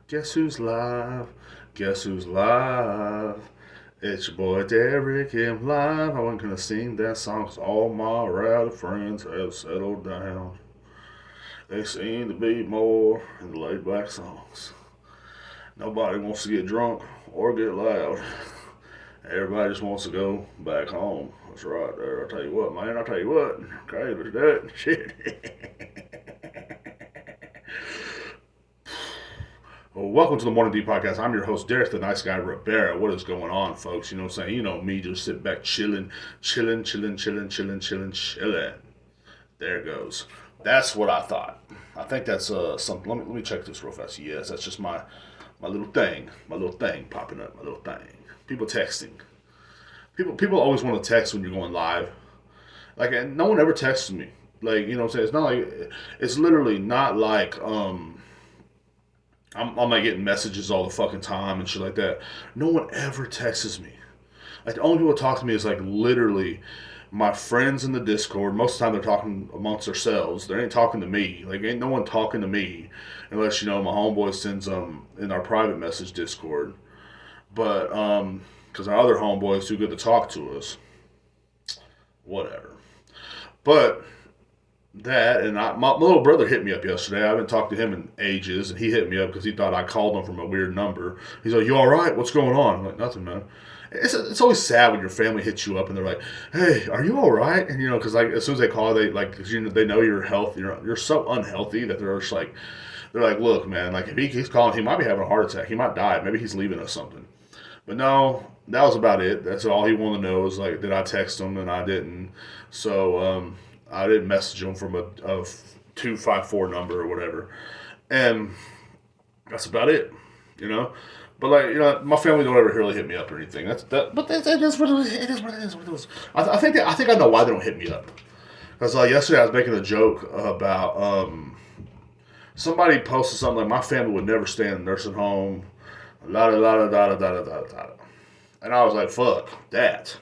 Guess who's live? Guess who's live? It's your boy Derrek and live. I wasn't gonna sing that song 'cause all my rowdy friends have settled down. They seem to be more in the laid back songs. Nobody wants to get drunk or get loud. Everybody just wants to go back home. That's right there. I tell you what, man. I tell you what. Okay, let's do it. Shit. Well, welcome to the Morning Deep Podcast. I'm your host, Derek, the nice guy, Rivera. What is going on, folks? You know what I'm saying? You know me, just sit back, chilling. There it goes. That's what I thought. I think that's something. Let me check this real fast. Yes, that's just my little thing popping up, my little thing. People texting. People always want to text when you're going live. Like, and no one ever texts me. Like, you know what I'm saying? It's not like it's literally not like I'm like getting messages all the fucking time and shit like that. No one ever texts me. Like the only people that talk to me is like literally my friends in the Discord. Most of the time they're talking amongst themselves. They ain't talking to me. Like ain't no one talking to me unless you know my homeboy sends in our private message Discord. But because our other homeboy is too good to talk to us. Whatever. But that and my little brother hit me up yesterday. I haven't talked to him in ages, and he hit me up because he thought I called him from a weird number. He's like, "You all right? What's going on?" I'm like, "Nothing, man." It's always sad when your family hits you up and they're like, "Hey, are you all right?" And you know, because like as soon as they call, they like cause, you know, they know you're healthy. You're so unhealthy that they're just like they're like, "Look, man, like if he keeps calling, he might be having a heart attack. He might die. Maybe he's leaving us something." But no, that was about it. That's all he wanted to know is like, did I text him? And I didn't. So I didn't message him from a 254 number or whatever. And that's about it, you know. But like you know, my family don't ever really hit me up or anything. That's that. But that is what it is. It is what it is. What it is. I think I know why they don't hit me up. Because yesterday I was making a joke about somebody posted something like my family would never stay in a nursing home. La da da da da da da da da. And I was like, fuck that.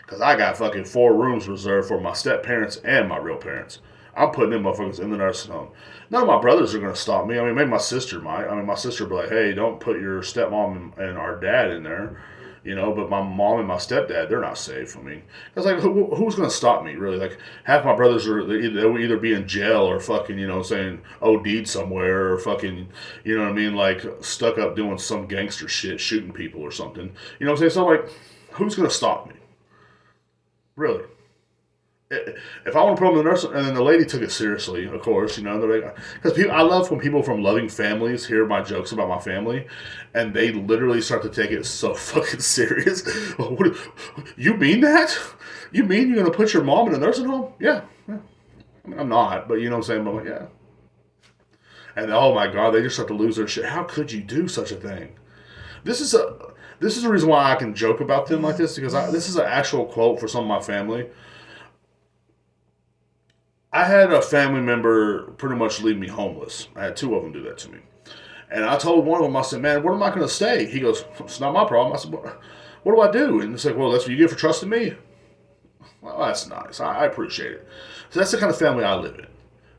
Because I got fucking 4 rooms reserved for my step parents and my real parents. I'm putting them motherfuckers in the nursing home. None of my brothers are going to stop me. I mean, maybe my sister might. I mean, my sister will be like, hey, don't put your stepmom and our dad in there. You know, but my mom and my stepdad, they're not safe. I mean, it's like, who's going to stop me, really? Like, half my brothers they will either be in jail or fucking, you know, saying OD'd somewhere or fucking, you know what I mean, like, stuck up doing some gangster shit, shooting people or something. You know what I'm saying? So, like, who's going to stop me? Really? If I want to put them in the nurse, and then the lady took it seriously, of course, you know, because I love when people from loving families hear my jokes about my family, and they literally start to take it so fucking serious. What, you mean that? You mean you're gonna put your mom in a nursing home? Yeah, yeah. I mean, I'm not, but you know what I'm saying. But I'm like, yeah. And oh my god, they just start to lose their shit. How could you do such a thing? This is a this is the reason why I can joke about them like this because this is an actual quote for some of my family. I had a family member pretty much leave me homeless. I had 2 of them do that to me. And I told one of them, I said, man, where am I going to stay? He goes, it's not my problem. I said, what do I do? And it's like, well, that's what you get for trusting me. Well, that's nice. I appreciate it. So that's the kind of family I live in.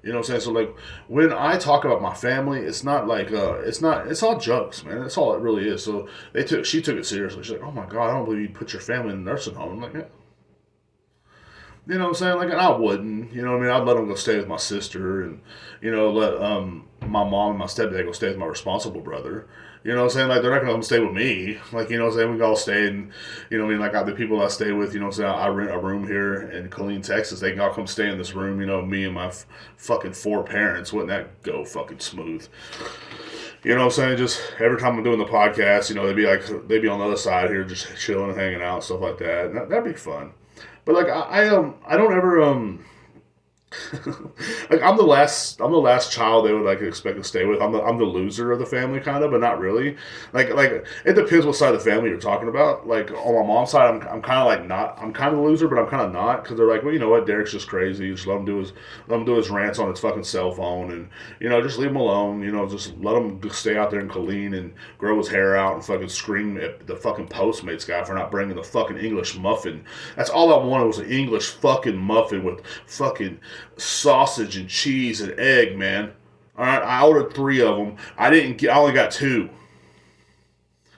You know what I'm saying? So like when I talk about my family, it's not like it's all jokes, man. That's all it really is. So she took it seriously. She's like, oh my god, I don't believe you put your family in a nursing home. I'm like, yeah, you know what I'm saying? Like, and I wouldn't. You know what I mean? I'd let them go stay with my sister and, you know, let my mom and my stepdad go stay with my responsible brother. You know what I'm saying? Like, they're not going to come stay with me. Like, you know what I'm saying? We can all stay and, you know what I mean? Like, the people I stay with, you know what I'm saying? I rent a room here in Killeen, Texas. They can all come stay in this room, you know, me and my fucking 4 parents. Wouldn't that go fucking smooth? You know what I'm saying? Just every time I'm doing the podcast, you know, they'd be on the other side here just chilling and hanging out, stuff like that. And that'd be fun. But like I don't ever like I'm the last child they would like expect to stay with. I'm the loser of the family kind of, but not really. Like it depends what side of the family you're talking about. Like on my mom's side, I'm kind of like not. I'm kind of the loser, but I'm kind of not because they're like, well, you know what, Derek's just crazy. Just let him do his rants on his fucking cell phone, and you know, just leave him alone. You know, just let him stay out there in Colleen and grow his hair out and fucking scream at the fucking Postmates guy for not bringing the fucking English muffin. That's all I wanted was an English fucking muffin with fucking sausage and cheese and egg, man. All right, I ordered 3 of them. I only got 2.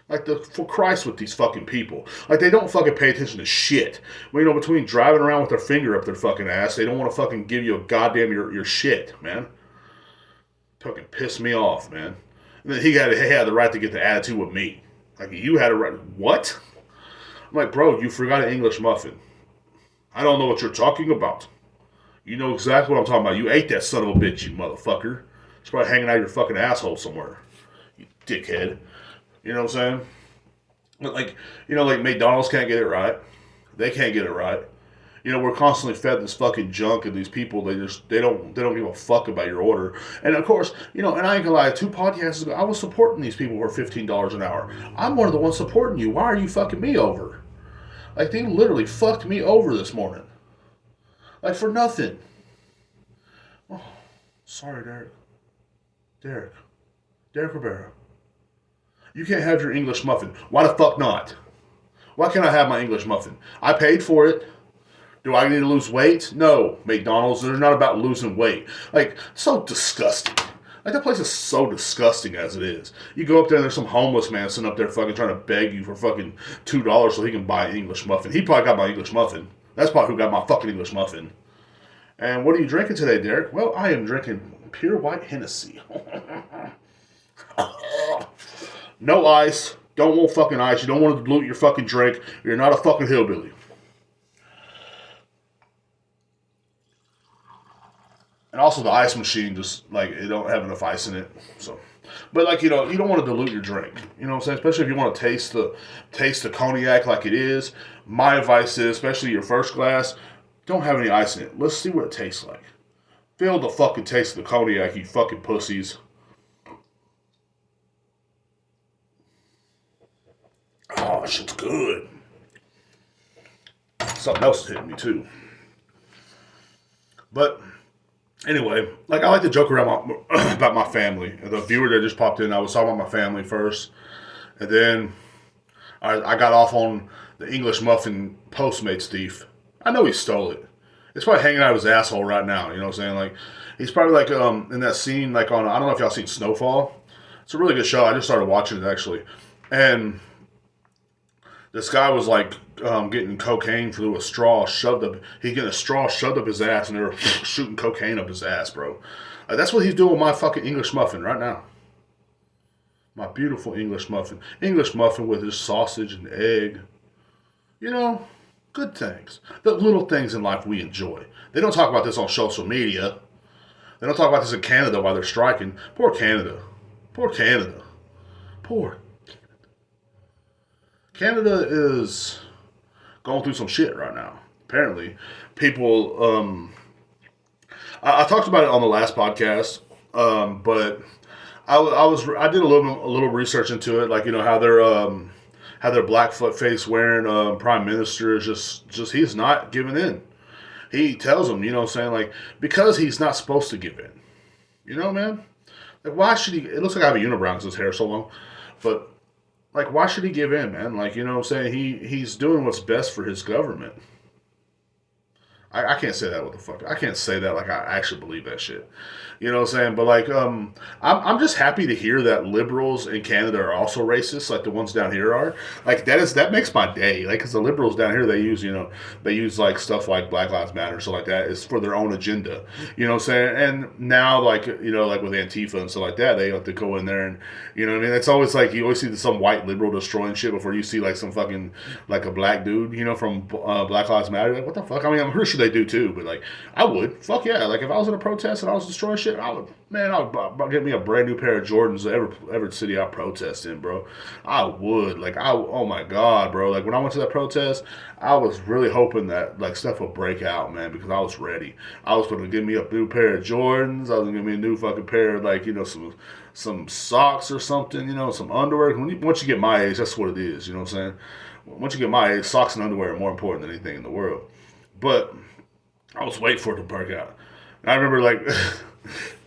Like, for Christ with these fucking people. Like, they don't fucking pay attention to shit. Well, between driving around with their finger up their fucking ass, they don't want to fucking give you a goddamn your shit, man. Fucking piss me off, man. And then he had the right to get the attitude with me. Like, you had a right. What? I'm like, bro, you forgot an English muffin. I don't know what you're talking about. You know exactly what I'm talking about. You ate that son of a bitch, you motherfucker. It's probably hanging out of your fucking asshole somewhere. You dickhead. You know what I'm saying? But like McDonald's can't get it right. They can't get it right. We're constantly fed this fucking junk, and these people, they don't give a fuck about your order. And of course, and I ain't gonna lie, 2 podcasts ago, I was supporting these people for $15 an hour. I'm one of the ones supporting you. Why are you fucking me over? Like, they literally fucked me over this morning. Like, for nothing. Oh, sorry, Derek. Derek Rivera. You can't have your English muffin. Why the fuck not? Why can't I have my English muffin? I paid for it. Do I need to lose weight? No. McDonald's, they're not about losing weight. Like, so disgusting. Like, that place is so disgusting as it is. You go up there and there's some homeless man sitting up there fucking trying to beg you for fucking $2 so he can buy an English muffin. He probably got my English muffin. That's probably who got my fucking English muffin. And what are you drinking today, Derek? Well, I am drinking pure white Hennessy. No ice. Don't want fucking ice. You don't want to dilute your fucking drink. You're not a fucking hillbilly. And also the ice machine just, like, it don't have enough ice in it. So, but like, you don't want to dilute your drink. You know what I'm saying? Especially if you want to taste the cognac like it is. My advice is, especially your first glass, don't have any ice in it. Let's see what it tastes like. Feel the fucking taste of the cognac, you fucking pussies. Oh, shit's good. Something else is hitting me too. But anyway, like, I like to joke around about my family. The viewer that just popped in, I was talking about my family first, and then I got off on the English muffin Postmates thief. I know he stole it. It's probably hanging out of his asshole right now. You know what I'm saying? Like, he's probably like in that scene, like on, I don't know if y'all seen Snowfall. It's a really good show. I just started watching it actually, and this guy was like getting cocaine through a straw shoved up. He's getting a straw shoved up his ass, and they were shooting cocaine up his ass, bro. That's what he's doing with my fucking English muffin right now. My beautiful English muffin. English muffin with his sausage and egg. Good things. The little things in life we enjoy. They don't talk about this on social media. They don't talk about this in Canada while they're striking. Poor Canada. Poor Canada. Poor Canada is going through some shit right now. Apparently, people. I talked about it on the last podcast, but I did a little research into it, like how their Blackfoot face wearing prime minister is just he's not giving in. He tells them, like, because he's not supposed to give in. Man, like, why should he? It looks like I have a unibrow because his hair is so long, but. Like, why should he give in, man? Like, he's doing what's best for his government. I can't say that, what the fuck. I can't say that like I actually believe that shit. You know what I'm saying? But like, I'm just happy to hear that liberals in Canada are also racist, like the ones down here are. Like, that makes my day. Like, because the liberals down here, they use like stuff like Black Lives Matter and stuff like that is for their own agenda. You know what I'm saying? And now, like, like with Antifa and stuff like that, they have to go in there and, you know what I mean? It's always like, you always see some white liberal destroying shit before you see like some fucking, like a black dude, from Black Lives Matter. Like, what the fuck? I mean, I'm pretty sure they do too, but like, I would. Fuck yeah. Like, if I was in a protest and I was destroying shit, I would get me a brand new pair of Jordans every city I protest in, bro. I would. Like, oh my God, bro. Like, when I went to that protest, I was really hoping that, like, stuff would break out, man, because I was ready. I was going to get me a new pair of Jordans. I was going to get me a new fucking pair of, like, some socks or something, some underwear. Once you get my age, that's what it is, you know what I'm saying? Once you get my age, socks and underwear are more important than anything in the world. But I was waiting for it to break out. And I remember, like,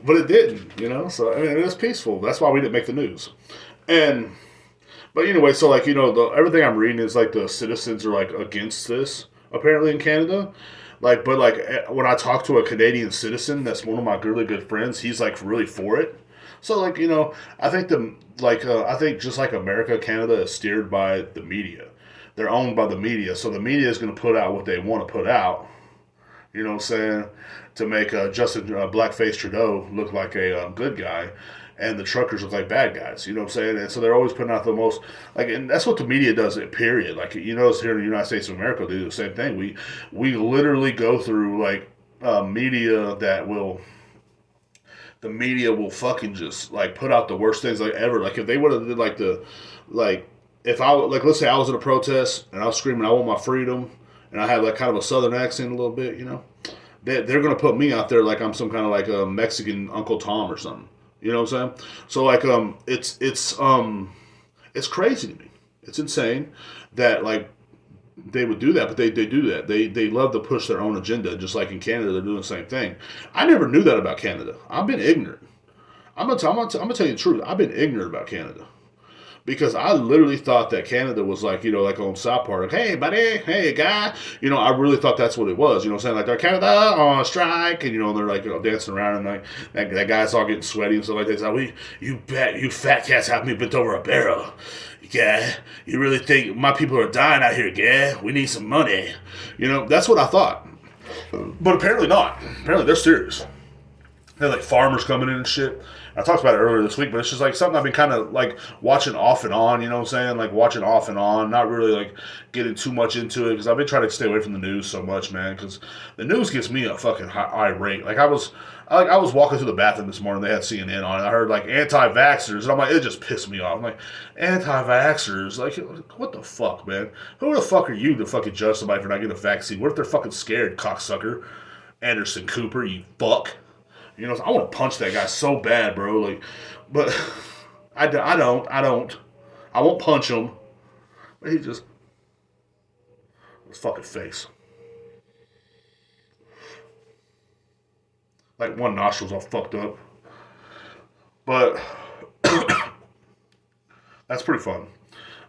but it didn't, So, I mean, it was peaceful. That's why we didn't make the news. But anyway, so, like, everything I'm reading is, like, the citizens are, like, against this, apparently, in Canada. when I talk to a Canadian citizen that's one of my really good friends, he's like really for it. So like I think I think just like America, Canada is steered by the media. They're owned by the media, so the media is going to put out what they want to put out. You know what I'm saying? To make Justin Blackface Trudeau look like a good guy, and the truckers look like bad guys. You know what I'm saying? And so they're always putting out the most and that's what the media does. Period. Like here in the United States of America, they do the same thing. We literally go through media that will. The media will fucking just put out the worst things ever. Like if they would have did if I let's say I was at a protest and I was screaming I want my freedom and I had kind of a southern accent a little bit, they're gonna put me out there like I'm some kind of a Mexican Uncle Tom or something. You know what I'm saying? So it's crazy to me. It's insane that they would do that, but they do that. They love to push their own agenda, just like in Canada, they're doing the same thing. I never knew that about Canada. I've been ignorant. I'm gonna tell you the truth. I've been ignorant about Canada because I literally thought that Canada was like on South Park, hey buddy, hey guy. I really thought that's what it was. You know what I'm saying? They're Canada on strike, and they're dancing around and that guy's all getting sweaty and stuff like that. He's like, you fat cats have me bent over a barrel. Yeah, you really think my people are dying out here, yeah? We need some money. That's what I thought. But apparently not. Apparently they're serious. They're farmers coming in and shit. I talked about it earlier this week, but it's just something I've been kind of watching off and on, you know what I'm saying? Watching off and on, not really getting too much into it because I've been trying to stay away from the news so much, man, because the news gets me a fucking irate. I was walking through the bathroom this morning, they had CNN on it. I heard anti-vaxxers, and I'm like, it just pissed me off. I'm like, anti-vaxxers? What the fuck, man? Who the fuck are you to fucking judge somebody for not getting a vaccine? What if they're fucking scared, cocksucker? Anderson Cooper, you fuck. I want to punch that guy so bad, bro. But I don't. I won't punch him. But he just his fucking face. One nostril's all fucked up. But that's pretty fun.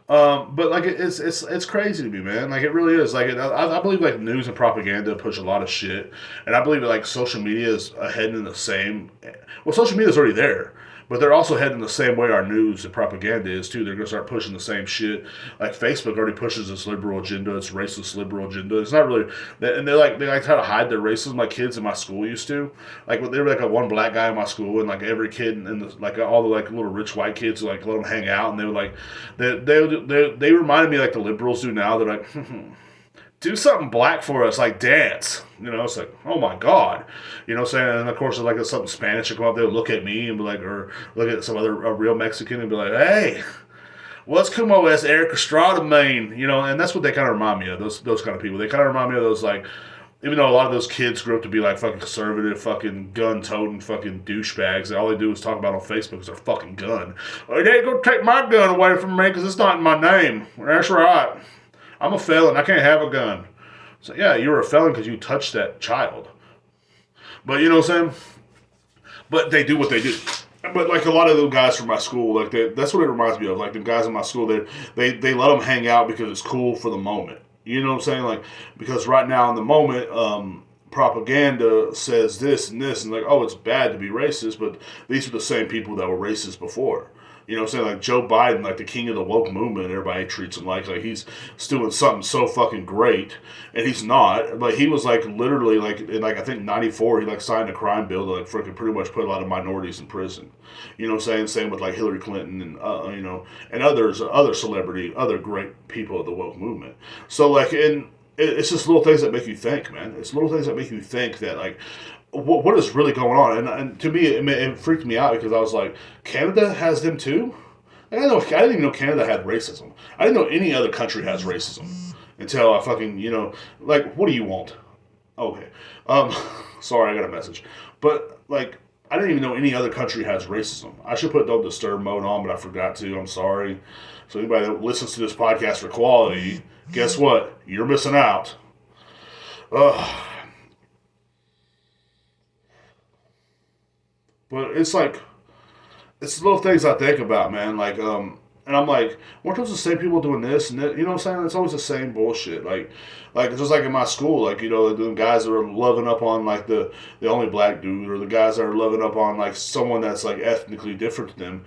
But it's crazy to me, man. It really is. I believe news and propaganda push a lot of shit, and I believe that social media is heading in the same. Well, social media is already there, but they're also heading the same way our news and propaganda is too. They're gonna start pushing the same shit. Facebook already pushes this liberal agenda, it's racist liberal agenda. It's not really, and they try to hide their racism like kids in my school used to. There were a one black guy in my school, and every kid in the all the little rich white kids let them hang out, and they were they reminded me the liberals do now. They're like, do something black for us, dance. It's oh my God. You know what I'm saying? And of course, if something Spanish would come up, they would look at me and be or look at some other a real Mexican and be like, hey, what's como es Eric Estrada mean? And that's what they kind of remind me of, those kind of people. They kind of remind me of those, even though a lot of those kids grew up to be fucking conservative, fucking gun-toting fucking douchebags, all they do is talk about on Facebook is their fucking gun. Oh, they ain't gonna take my gun away from me because it's not in my name. That's right. I'm a felon. I can't have a gun. So, yeah, you were a felon because you touched that child. But, you know what I'm saying? But they do what they do. But, a lot of those guys from my school, that's what it reminds me of. The guys in my school, they let them hang out because it's cool for the moment. You know what I'm saying? Because right now in the moment, propaganda says this and this, and oh, it's bad to be racist, but these are the same people that were racist before. You know what I'm saying? Joe Biden, the king of the woke movement, everybody treats him like he's doing something so fucking great, and he's not. He was literally in I think '94, he signed a crime bill to freaking pretty much put a lot of minorities in prison. You know what I'm saying? Same with Hillary Clinton and and other celebrity, other great people of the woke movement. So it's just little things that make you think, man. It's little things that make you think that what is really going on? And to me, it freaked me out because I was like, Canada has them too? I didn't even know Canada had racism. I didn't know any other country has racism until I fucking, what do you want? Okay. Sorry, I got a message. But, I didn't even know any other country has racism. I should put don't disturb mode on, but I forgot to. I'm sorry. So anybody that listens to this podcast for quality, guess what? You're missing out. Ugh. But it's little things I think about, man. And I'm like, weren't those the same people doing this and that? You know what I'm saying? It's always the same bullshit. Like just like in my school, like, you know, the guys that are loving up on like the only black dude, or the guys that are loving up on like someone that's like ethnically different to them.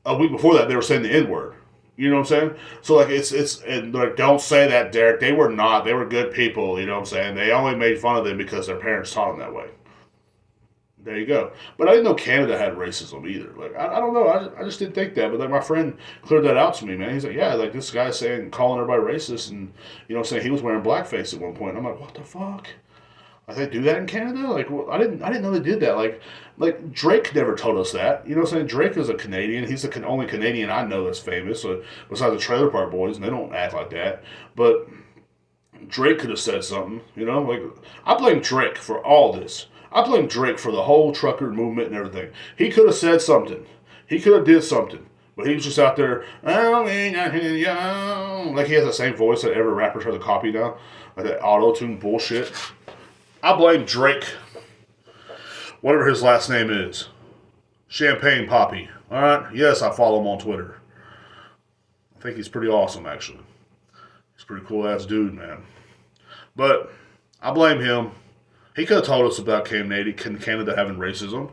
A week before that, they were saying the N word. You know what I'm saying? So like it's and like, don't say that, Derek. They were not. They were good people. You know what I'm saying? They only made fun of them because their parents taught them that way. There you go. But I didn't know Canada had racism either. Like, I don't know. I just didn't think that. But like my friend cleared that out to me, man. He's like, yeah, like this guy saying, calling everybody racist, and you know, saying he was wearing blackface at one point. And I'm like, what the fuck? Like they do that in Canada? Like, well, I didn't know they did that. Like Drake never told us that. You know what I'm saying? Drake is a Canadian. He's the only Canadian I know that's famous, besides the Trailer Park Boys, and they don't act like that. But Drake could have said something. You know, like I blame Drake for all this. I blame Drake for the whole trucker movement and everything. He could have said something. He could have did something. But he was just out there, oh, like he has the same voice that every rapper tries to copy now. Like that auto-tune bullshit. I blame Drake. Whatever his last name is. Champagne Poppy. Alright? Yes, I follow him on Twitter. I think he's pretty awesome, actually. He's a pretty cool-ass dude, man. But I blame him. He could have told us about Canada having racism.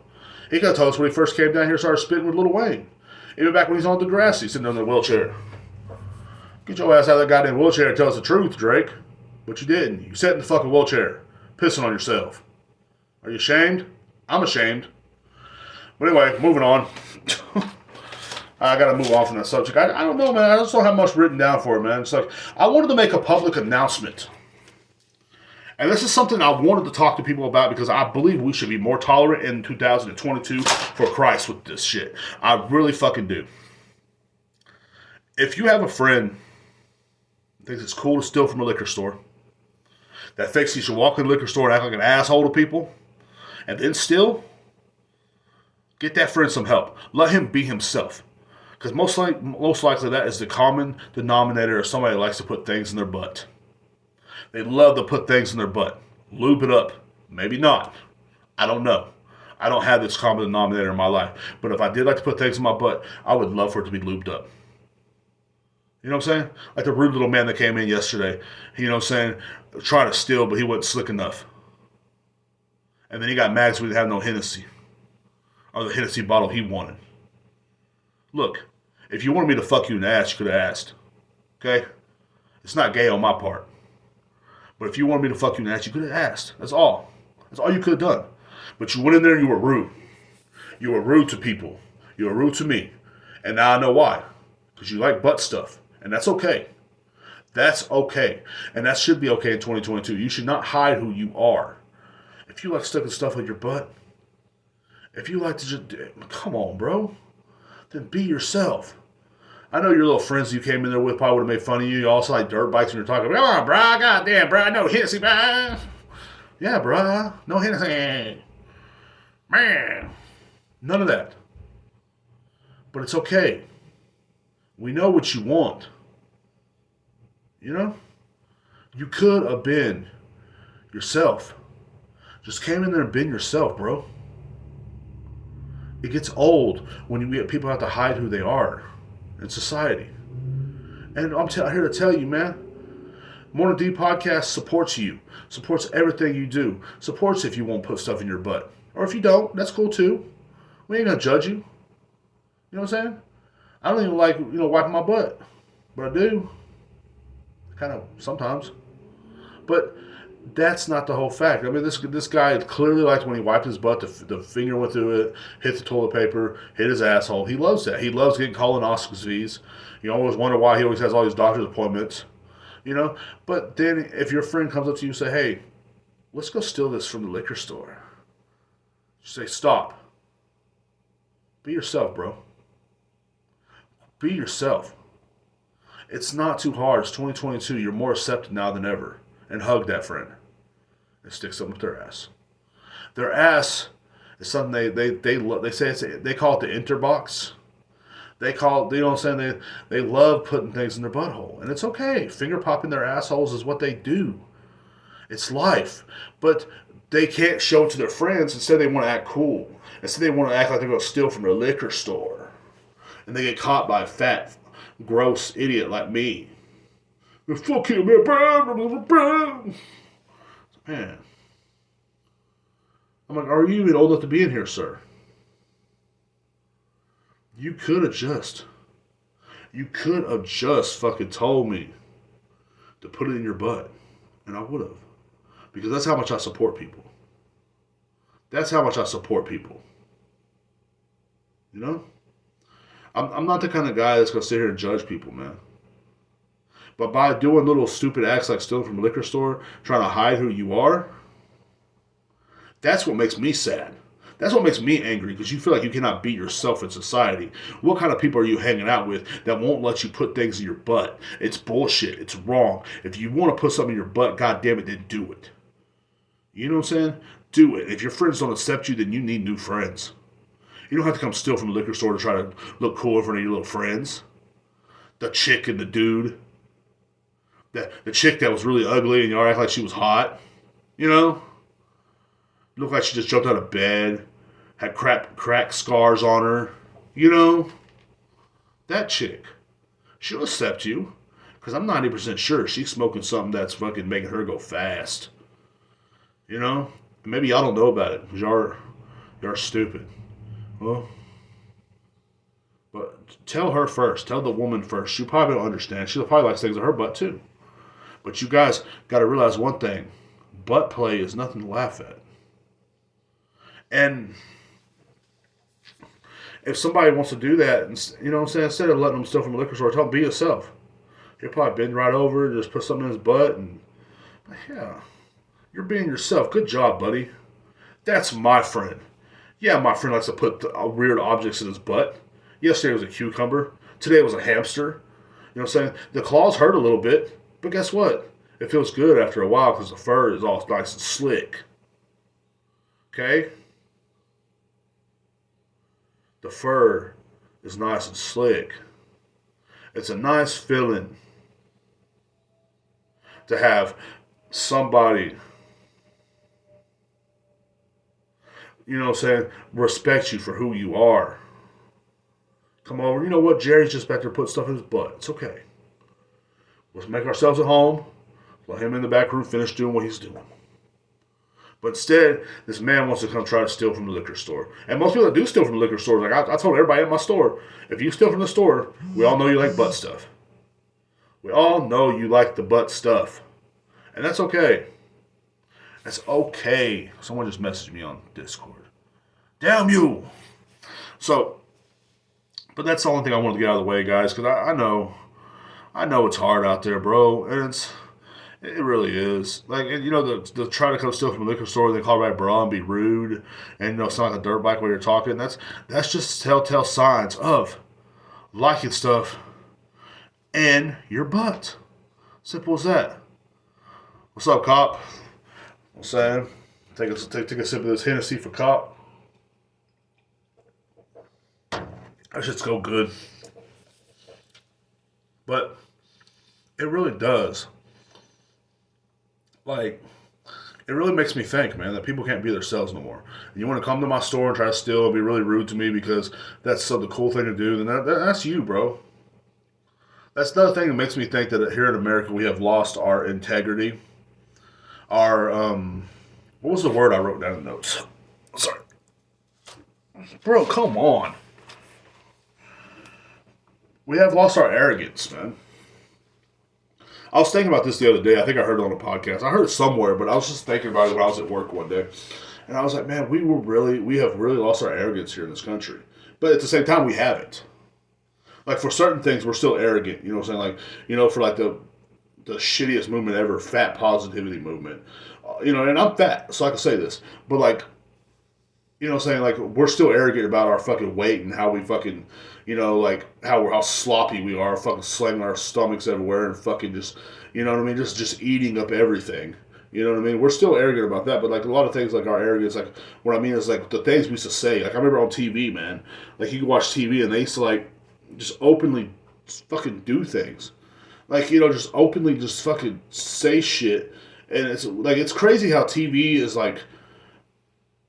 He could have told us when he first came down here and started spitting with Lil Wayne. Even back when he's on Degrassi, sitting in the wheelchair. Get your ass out of that goddamn wheelchair and tell us the truth, Drake. But you didn't. You sat in the fucking wheelchair, pissing on yourself. Are you ashamed? I'm ashamed. But anyway, moving on. I gotta move on from that subject. I don't know, man. I just don't have much written down for it, man. It's like, I wanted to make a public announcement. And this is something I wanted to talk to people about because I believe we should be more tolerant in 2022 for Christ with this shit. I really fucking do. If you have a friend that thinks it's cool to steal from a liquor store, that thinks he should walk in the liquor store and act like an asshole to people, and then steal, get that friend some help. Let him be himself. Because most likely that is the common denominator of somebody that likes to put things in their butt. They love to put things in their butt. Lube it up. Maybe not. I don't know. I don't have this common denominator in my life. But if I did like to put things in my butt, I would love for it to be lubed up. You know what I'm saying? Like the rude little man that came in yesterday. You know what I'm saying? Trying to steal, but he wasn't slick enough. And then he got mad because we didn't have no Hennessy. Or the Hennessy bottle he wanted. Look, if you wanted me to fuck you in the ass, you could have asked. Okay? It's not gay on my part. But if you wanted me to fuck you in the ass, you could have asked. That's all. That's all you could have done. But you went in there and you were rude. You were rude to people. You were rude to me. And now I know why. Because you like butt stuff. And that's okay. That's okay. And that should be okay in 2022. You should not hide who you are. If you like sticking stuff in your butt, if you like to just, come on, bro. Then be yourself. I know your little friends you came in there with probably would have made fun of you. You also like dirt bikes when you're talking. Come on, bro. Goddamn, bro. No Hennessy, bro. Yeah, bro. No Hennessy. Man. None of that. But it's okay. We know what you want. You know? You could have been yourself. Just came in there and been yourself, bro. It gets old when people have to hide who they are in society. And I'm here to tell you, man, Morning D Podcast supports you. Supports everything you do. Supports if you won't put stuff in your butt. Or if you don't, that's cool too. We ain't gonna judge you. You know what I'm saying? I don't even like, wiping my butt. But I do. Kind of, sometimes. But that's not the whole fact. I mean, this guy clearly liked when he wiped his butt, the finger went through it, hit the toilet paper, hit his asshole. He loves that. He loves getting colonoscopies. You always wonder why he always has all these doctor's appointments. But then if your friend comes up to you and say, hey, let's go steal this from the liquor store. You say, stop. Be yourself, bro. Be yourself. It's not too hard. It's 2022. You're more accepted now than ever. And hug that friend. And stick something up their ass. Their ass is something they say they call it the interbox. They call it, you know what I'm saying? They love putting things in their butthole. And it's okay. Finger popping their assholes is what they do. It's life. But they can't show it to their friends. Instead, they want to act cool. Instead, they want to act like they're going to steal from a liquor store. And they get caught by fat gross idiot like me. Fuck you, man. Man. I'm like, are you even old enough to be in here, sir? You could have just fucking told me to put it in your butt. And I would have. Because that's how much I support people. That's how much I support people. You know? I'm not the kind of guy that's going to sit here and judge people, man. But by doing little stupid acts like stealing from a liquor store, trying to hide who you are, that's what makes me sad. That's what makes me angry, because you feel like you cannot be yourself in society. What kind of people are you hanging out with that won't let you put things in your butt? It's bullshit. It's wrong. If you want to put something in your butt, goddamn it, then do it. You know what I'm saying? Do it. If your friends don't accept you, then you need new friends. You don't have to come steal from a liquor store to try to look cool in front of your little friends. The chick and the dude. The chick that was really ugly and y'all act like she was hot. You know? Looked like she just jumped out of bed. Had crack scars on her. You know? That chick. She'll accept you. Because I'm 90% sure she's smoking something that's fucking making her go fast. You know? Maybe y'all don't know about it. Because y'all are stupid. Well, but tell her first. Tell the woman first. She probably don't understand. She'll probably like things in her butt too. But you guys got to realize one thing. Butt play is nothing to laugh at. And if somebody wants to do that, you know what I'm saying, instead of letting them steal from a liquor store, tell them be yourself. He'll probably bend right over, just put something in his butt, and yeah, you're being yourself. Good job, buddy. That's my friend. Yeah, my friend likes to put weird objects in his butt. Yesterday was a cucumber. Today it was a hamster. You know what I'm saying? The claws hurt a little bit, but guess what? It feels good after a while because the fur is all nice and slick. Okay? The fur is nice and slick. It's a nice feeling to have somebody, you know what I'm saying, respect you for who you are. Come over. You know what? Jerry's just back there putting stuff in his butt. It's okay. Let's make ourselves at home. Let him in the back room finish doing what he's doing. But instead, this man wants to come try to steal from the liquor store. And most people that do steal from the liquor store, like I told everybody at my store, if you steal from the store, we all know you like butt stuff. We all know you like the butt stuff. And that's okay. That's okay. Someone just messaged me on Discord. Damn you! So, but that's the only thing I wanted to get out of the way, guys, because I know it's hard out there, bro, and it really is. Like, you know, the try to come steal from a liquor store, they call right bra and be rude, and, you know, sound like a dirt bike while you're talking. That's just telltale signs of liking stuff in your butt. Simple as that. What's up, cop? I'm saying, take a sip of this Hennessy for cop. That shit's go good. But it really does. Like, it really makes me think, man, that people can't be themselves no more. And you want to come to my store and try to steal and be really rude to me because that's the cool thing to do, then that's you, bro. That's another thing that makes me think that here in America we have lost our integrity. Our, what was the word I wrote down in the notes? Sorry. Bro, come on. We have lost our arrogance, man. I was thinking about this the other day. I think I heard it on a podcast. I heard it somewhere, but I was just thinking about it when I was at work one day. And I was like, man, we have really lost our arrogance here in this country. But at the same time, we haven't. Like, for certain things, we're still arrogant. You know what I'm saying? Like, you know, for like the shittiest movement ever, fat positivity movement. You know, and I'm fat, so I can say this. But like, you know what I'm saying? Like, we're still arrogant about our fucking weight and how we fucking, you know, like, how sloppy we are, fucking slinging our stomachs everywhere and fucking just, you know what I mean? Just eating up everything. You know what I mean? We're still arrogant about that, but like a lot of things, like our arrogance, like what I mean is like the things we used to say. Like I remember on TV, man, like you could watch TV and they used to like just openly fucking do things. Like, you know, just openly just fucking say shit. And it's like, it's crazy how TV is like,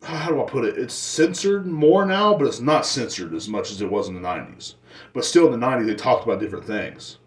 how do I put it? It's censored more now, but it's not censored as much as it was in the 90s. But still in the 90s, they talked about different things.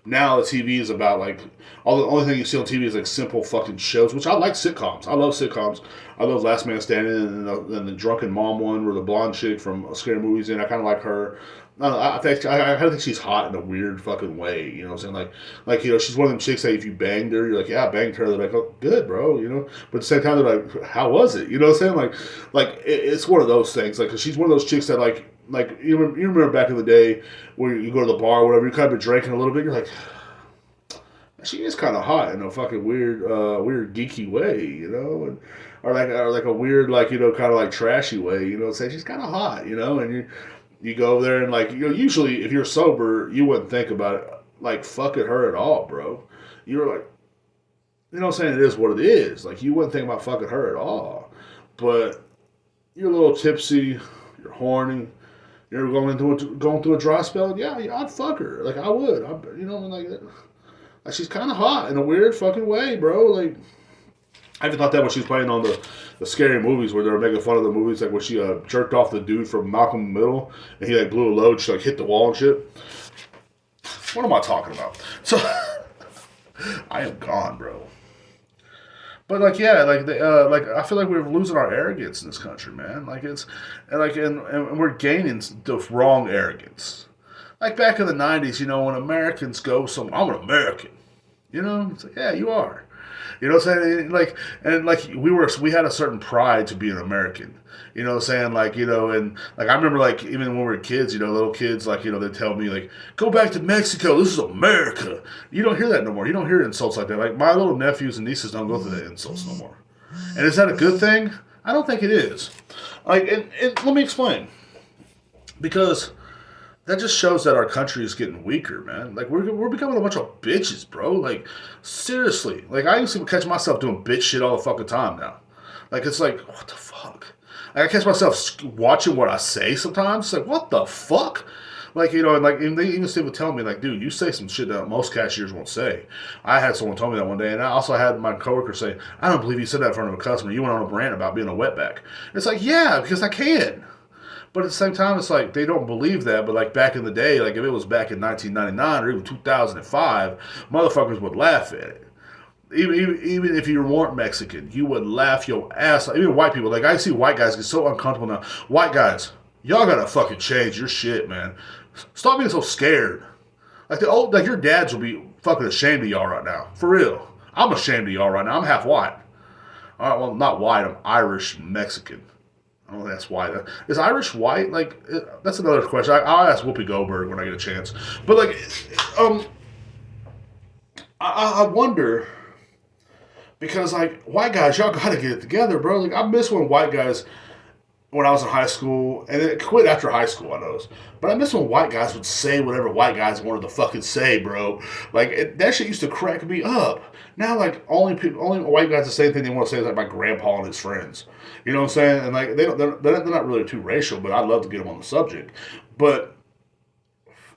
Now the TV is about like all the only thing you see on TV is like simple fucking shows, which I like sitcoms. I love sitcoms. I love Last Man Standing and the Drunken Mom one, where the blonde chick from Scary Movie's in. I kind of like her. I kind of think she's hot in a weird fucking way. You know what I'm saying? She's one of them chicks that if you banged her, you're like, yeah, I banged her. They're like, oh, good, bro. You know. But at the same time, they're like, how was it? You know what I'm saying? It's one of those things. Like, 'cause she's one of those chicks that like you remember back in the day where you go to the bar or whatever, you kind of been drinking a little bit, you're like, she is kind of hot in a fucking weird geeky way, you know, or like a weird kind of like trashy way, you know. Say she's kind of hot, you know, and you go over there and usually if you're sober, you wouldn't think about it like fucking her at all, bro. You're like, you know what I'm saying? It is what it is. Like you wouldn't think about fucking her at all, but you're a little tipsy, you're horny. You're going through a dry spell. Yeah, I'd fuck her. Like I would. Like she's kind of hot in a weird fucking way, bro. Like I even thought that when she was playing on the scary movies where they were making fun of the movies, like when she jerked off the dude from Malcolm in the Middle and he like blew a load, she like hit the wall and shit. What am I talking about? So I am gone, bro. But I feel like we're losing our arrogance in this country, man. And we're gaining the wrong arrogance. Like back in the '90s, you know, when Americans go somewhere, I'm an American. You know, it's like, yeah, you are. You know what I'm saying? We had a certain pride to be an American. You know what I'm saying? I remember even when we were kids, you know, little kids, they'd tell me go back to Mexico, this is America. You don't hear that no more. You don't hear insults like that. Like my little nephews and nieces don't go through the insults no more. And is that a good thing? I don't think it is. And let me explain. Because that just shows that our country is getting weaker, man. Like we're becoming a bunch of bitches, bro. Like seriously. Like I used to catch myself doing bitch shit all the fucking time now. Like it's like, what the fuck? Like I catch myself watching what I say sometimes. It's like, what the fuck? And they even still would tell me, like, dude, you say some shit that most cashiers won't say. I had someone tell me that one day, and I also had my coworker say, I don't believe you said that in front of a customer. You went on a rant about being a wetback. It's like, yeah, because I can. But at the same time, it's like they don't believe that. But back in the day, if it was back in 1999 or even 2005, motherfuckers would laugh at it. Even if you weren't Mexican, you would laugh your ass off. Even white people. Like I see white guys get so uncomfortable now. White guys, y'all gotta fucking change your shit, man. Stop being so scared. Your dads will be fucking ashamed of y'all right now. For real. I'm ashamed of y'all right now. I'm half white. All right, well, not white. I'm Irish Mexican. I don't think that's white. Is Irish white? That's another question. I'll ask Whoopi Goldberg when I get a chance. But I wonder because white guys, y'all gotta get it together, bro. I miss when white guys, when I was in high school, and it quit after high school, I noticed. But I miss when white guys would say whatever white guys wanted to fucking say, bro. That shit used to crack me up. Now, only white guys the same thing they want to say is my grandpa and his friends. You know what I'm saying? And they're not really too racial, but I'd love to get them on the subject. But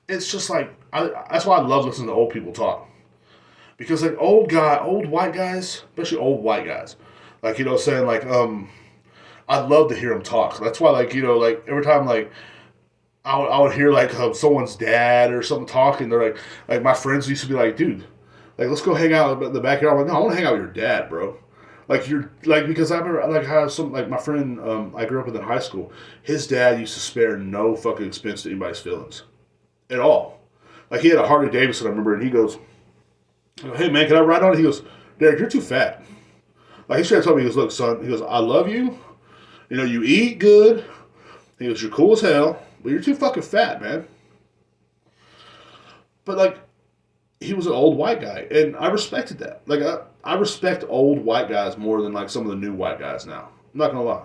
it's just that's why I love listening to old people talk. Because old white guys, especially old white guys, you know what I'm saying? I'd love to hear them talk. That's why every time I would hear someone's dad or something talking, they're like my friends used to be like, dude, let's go hang out in the backyard. I'm like, no, I want to hang out with your dad, bro. Because I remember how my friend I grew up with in high school, his dad used to spare no fucking expense to anybody's feelings. At all. He had a Harley Davidson, I remember, and he goes, hey man, can I ride on it? He goes, Derrek, you're too fat. He's trying to tell me, he goes, look, son, he goes, I love you. You know, you eat good. He goes, you're cool as hell, but you're too fucking fat, man. But he was an old white guy, and I respected that. I respect old white guys more than some of the new white guys now. I'm not gonna lie.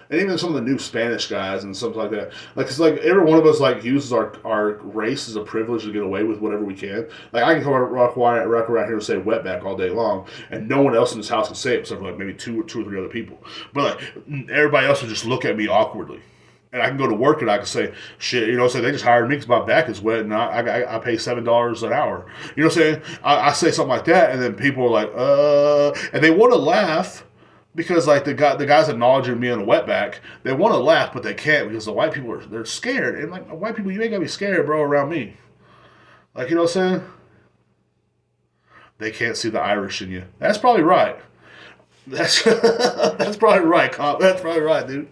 And even some of the new Spanish guys and something like that. Cause every one of us uses our race as a privilege to get away with whatever we can. I can rock around here and say wetback all day long, and no one else in this house can say it except for maybe two or three other people. But everybody else will just look at me awkwardly. And I can go to work and I can say, shit, you know what I'm saying? They just hired me because my back is wet and I pay $7 an hour. You know what I'm saying? I say something like that and then people are like, and they want to laugh, because like the guys acknowledging me on a wetback, they want to laugh but they can't because the white people they're scared. And like white people, you ain't gotta be scared, bro, around me. Like, you know what I'm saying? They can't see the Irish in you. That's probably right. That's that's probably right, cop. That's probably right, dude.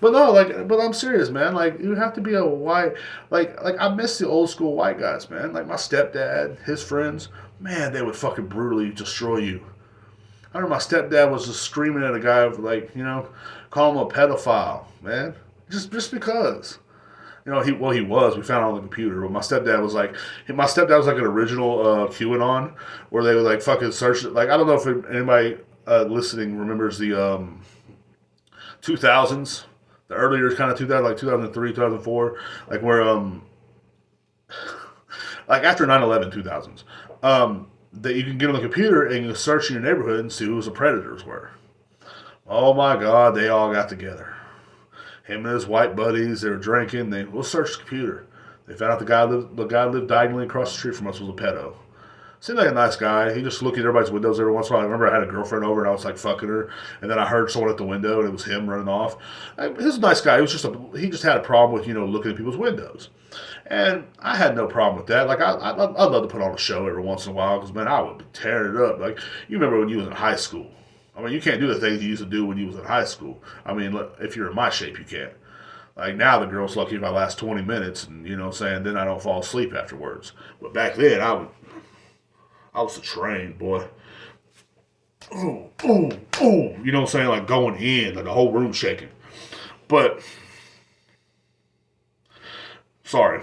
But no, like, but I'm serious, man. Like, you have to be a white, like I miss the old school white guys, man. Like my stepdad, his friends, man, they would fucking brutally destroy you. I remember my stepdad was just screaming at a guy, like, you know, call him a pedophile, man, just because. You know, he was. We found it on the computer. But my stepdad was like an original QAnon, where they would like fucking search it. Like, I don't know if anybody listening remembers the 2000s, the earlier kind of 2000, like 2003, 2004, like where like after 9/11, 2000s, that you can get on the computer and you can search in your neighborhood and see who the predators were. Oh my God, they all got together. Him and his white buddies, they were drinking. We'll search the computer. They found out the guy lived diagonally across the street from us was a pedo. Seemed like a nice guy. He just looked at everybody's windows every once in a while. I remember I had a girlfriend over and I was like fucking her, and then I heard someone at the window and it was him running off. He was a nice guy. He just had a problem with looking at people's windows, and I had no problem with that. Like I'd love to put on a show every once in a while because man, I would be tearing it up. Like you remember when you was in high school. I mean, you can't do the things you used to do when you was in high school. I mean, look, if you're in my shape, you can't. Like now, the girl's lucky if I last 20 minutes, and you know what I'm saying, then I don't fall asleep afterwards. But back then, I was a train, boy. Ooh, ooh, ooh. You know what I'm saying? Like going in, like the whole room shaking. But, sorry.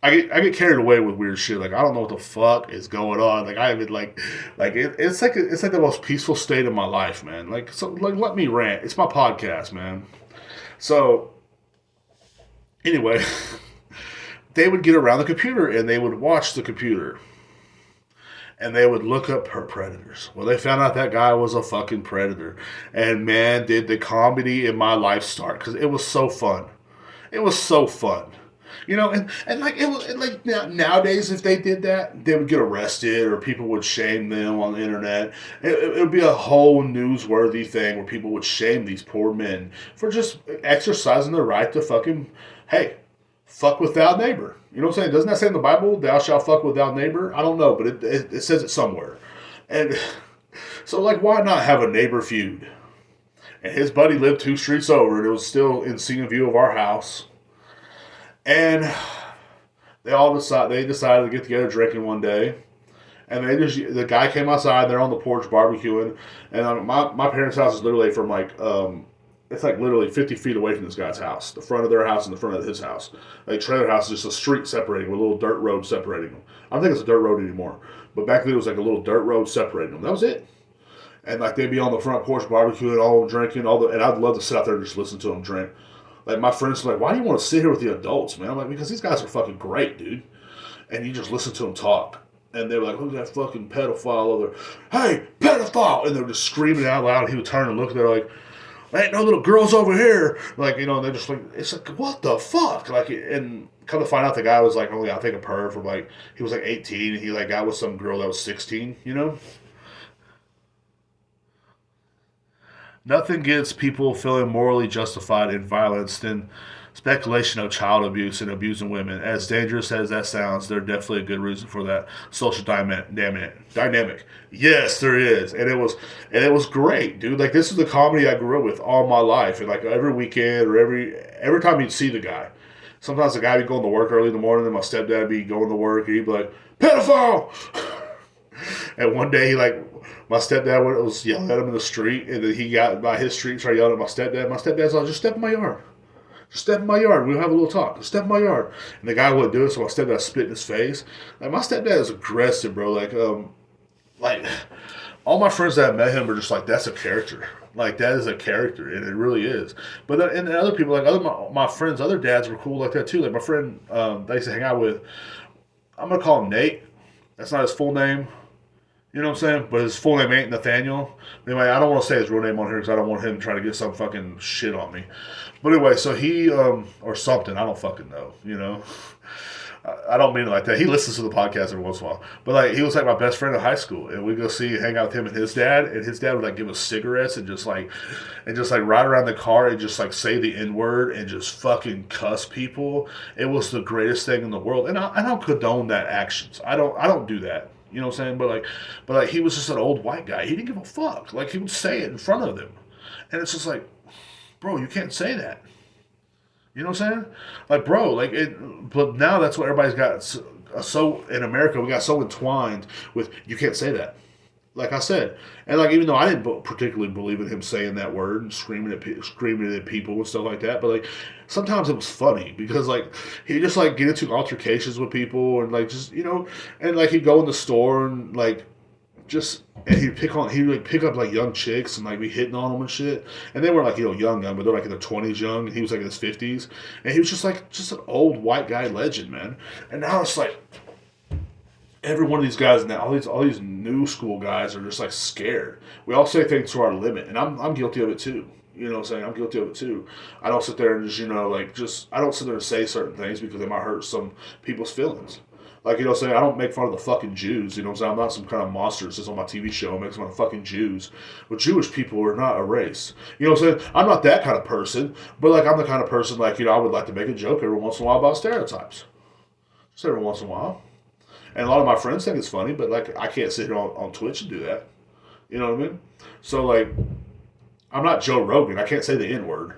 I get carried away with weird shit. Like I don't know what the fuck is going on. Like I even it's like the most peaceful state of my life, man. Like let me rant. It's my podcast, man. So anyway, they would get around the computer and they would watch the computer. And they would look up her predators. Well, they found out that guy was a fucking predator. And man, did the comedy in my life start. Because it was so fun. It was so fun. You know, and like it was like nowadays, if they did that, they would get arrested or people would shame them on the internet. It would be a whole newsworthy thing where people would shame these poor men for just exercising their right to fucking, hey, fuck with thou neighbor. You know what I'm saying? Doesn't that say in the Bible, thou shalt fuck with thou neighbor? I don't know, but it says it somewhere. And so, like, why not have a neighbor feud? And his buddy lived 2 streets over, and it was still in seeing view of our house. And they decided to get together drinking one day. And the guy came outside, they're on the porch barbecuing. And my parents' house is literally from like, it's like literally 50 feet away from this guy's house. The front of their house and the front of his house. Like trailer house is just a street separating with a little dirt road separating them. I don't think it's a dirt road anymore. But back then it was like a little dirt road separating them. That was it. And like they'd be on the front porch barbecuing, all drinking, and I'd love to sit out there and just listen to them drink. Like my friends were like, why do you want to sit here with the adults, man? I'm like, because these guys are fucking great, dude. And you just listen to them talk. And they were like, who's that fucking pedophile over there? Hey, pedophile! And they're just screaming out loud. He would turn and look at them like, ain't no little girls over here. Like, you know, and they're just like, it's like, what the fuck? Like, and come to find out the guy was like only, I think, a perv from like, he was like 18 and he like got with some girl that was 16, you know? Nothing gets people feeling morally justified in violence than speculation of child abuse and abusing women. As dangerous as that sounds, there's definitely a good reason for that social dynamic. Yes, there is, and it was great, dude. Like this is the comedy I grew up with all my life, and like every weekend or every time you'd see the guy. Sometimes the guy would be going to work early in the morning, and my stepdad would be going to work, and he'd be like, pedophile! And one day, my stepdad was yelling at him in the street, and then he got by his street and started yelling at my stepdad. My stepdad's like, just step in my yard. Just step in my yard. We'll have a little talk. Just step in my yard. And the guy wouldn't do it, so my stepdad spit in his face. Like, my stepdad is aggressive, bro. Like, all my friends that met him are just like, that's a character. Like, that is a character, and it really is. But then, and other people, like, my friends, other dads were cool like that, too. Like, my friend that I used to hang out with, I'm going to call him Nate. That's not his full name. You know what I'm saying? But his full name ain't Nathaniel. Anyway, I don't want to say his real name on here because I don't want him trying to get some fucking shit on me. But anyway, so he, or something, I don't fucking know, you know? I don't mean it like that. He listens to the podcast every once in a while, but like he was like my best friend in high school, and we go hang out with him and his dad would like give us cigarettes and just like ride around the car and just like say the N word and just fucking cuss people. It was the greatest thing in the world, and I don't condone that actions. I don't do that. You know what I'm saying? But like he was just an old white guy. He didn't give a fuck. Like he would say it in front of them, and it's just like, bro, you can't say that. You know what I'm saying? Like, bro, like it. But now that's what everybody's got. So in America, we got so entwined with you can't say that. Like I said, and like even though I didn't particularly believe in him saying that word and screaming at people and stuff like that, but like sometimes it was funny because like he just like get into altercations with people and like just and like he'd go in the store and like just and he'd like pick up like young chicks and like be hitting on them and shit, and they were like young, but they're like in their 20s young, and he was like in his 50s, and he was just an old white guy legend, man. And now it's like every one of these guys now, all these new school guys are just like scared. We all say things to our limit, and I'm guilty of it too. You know what I'm saying? I'm guilty of it too. I don't sit there and just I don't sit there and say certain things because they might hurt some people's feelings. Like, you know what I'm saying? I don't make fun of the fucking Jews. You know what I'm saying? I'm not some kind of monster that's just on my TV show and makes fun of fucking Jews. But Jewish people are not a race. You know what I'm saying? I'm not that kind of person. But, like, I'm the kind of person, like, I would like to make a joke every once in a while about stereotypes. Just every once in a while. And a lot of my friends think it's funny, but, like, I can't sit here on Twitch and do that. You know what I mean? So, like, I'm not Joe Rogan. I can't say the N-word.